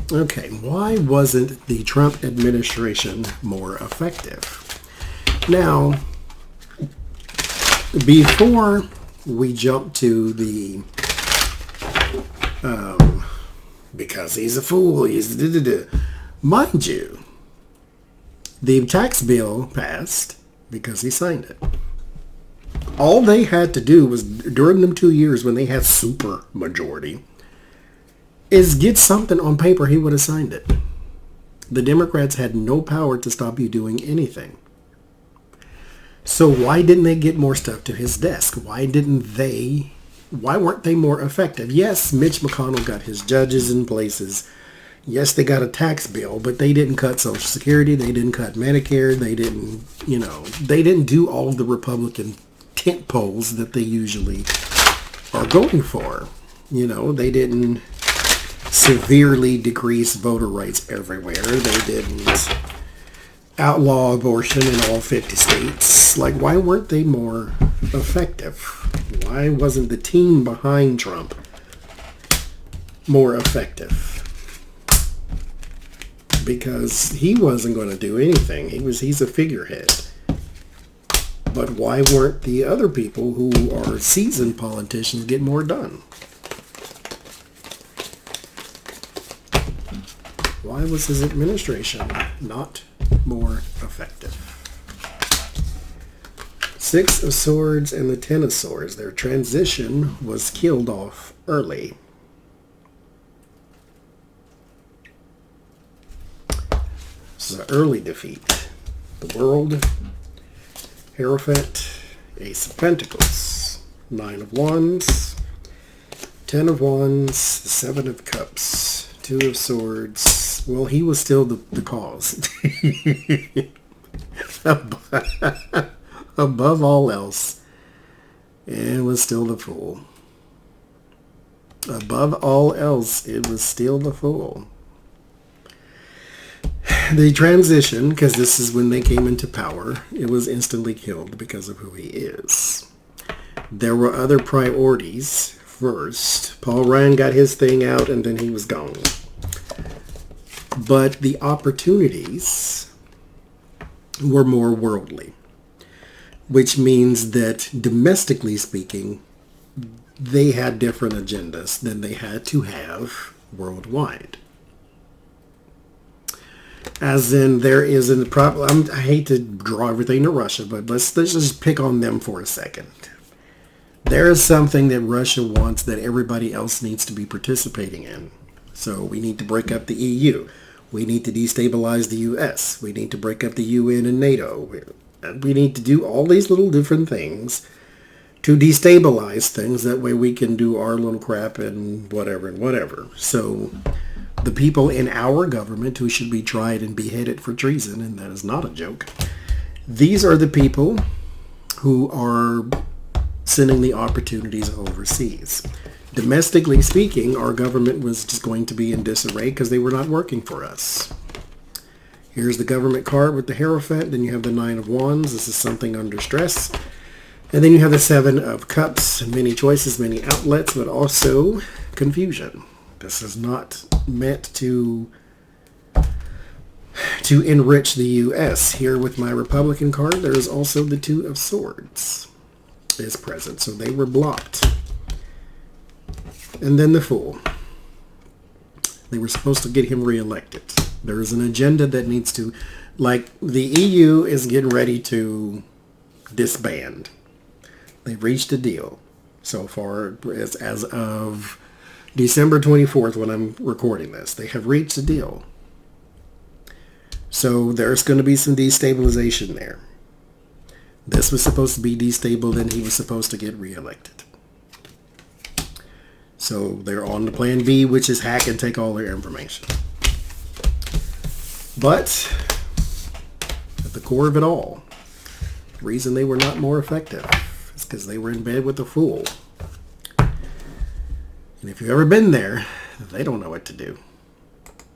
Okay, why wasn't the Trump administration more effective? Now, before we jump to the because he's a fool, he's mind you, the tax bill passed because he signed it. All they had to do was, during them 2 years when they had super majority, is get something on paper, he would have signed it. The Democrats had no power to stop you doing anything. So why didn't they get more stuff to his desk? Why weren't they more effective? Yes, Mitch McConnell got his judges in places. Yes, they got a tax bill, but they didn't cut Social Security. They didn't cut Medicare. They didn't do all the Republican tent poles that they usually are going for. They didn't severely decrease voter rights everywhere. They didn't outlaw abortion in all 50 states. Like, why weren't they more effective? Why wasn't the team behind Trump more effective? Because he wasn't going to do anything. He's a figurehead. But why weren't the other people who are seasoned politicians get more done? Why was his administration not more effective? 6 of Swords and the 10 of Swords. Their transition was killed off early. This is an early defeat. The World, Hierophant, Ace of Pentacles, 9 of Wands, 10 of Wands, 7 of Cups, 2 of Swords. Well, he was still the cause. Above all else, it was still the fool. Above all else, it was still the fool. The transition, because this is when they came into power, it was instantly killed because of who he is. There were other priorities first. Paul Ryan got his thing out and then he was gone. But the opportunities were more worldly, which means that domestically speaking, they had different agendas than they had to have worldwide. As in, there is a problem. I hate to draw everything to Russia, but let's just pick on them for a second. There is something that Russia wants that everybody else needs to be participating in. So we need to break up the EU. We need to destabilize the US. We need to break up the UN and NATO. We need to do all these little different things to destabilize things. That way we can do our little crap and whatever. So the people in our government who should be tried and beheaded for treason, and that is not a joke, these are the people who are sending the opportunities overseas. Domestically speaking, our government was just going to be in disarray because they were not working for us. Here's the government card with the Hierophant. Then you have the 9 of Wands. This is something under stress. And then you have the 7 of Cups. Many choices, many outlets, but also confusion. This is not meant to enrich the U.S. Here with my Republican card, there is also the 2 of Swords is present. So they were blocked. And then the Fool. They were supposed to get him reelected. There is an agenda that needs to, like the EU is getting ready to disband. They've reached a deal so far as of December 24th when I'm recording this. They have reached a deal. So there's going to be some destabilization there. This was supposed to be destabilized and he was supposed to get reelected. So they're on the plan B, which is hack and take all their information. But at the core of it all, the reason they were not more effective is because they were in bed with the fool. And if you've ever been there, they don't know what to do.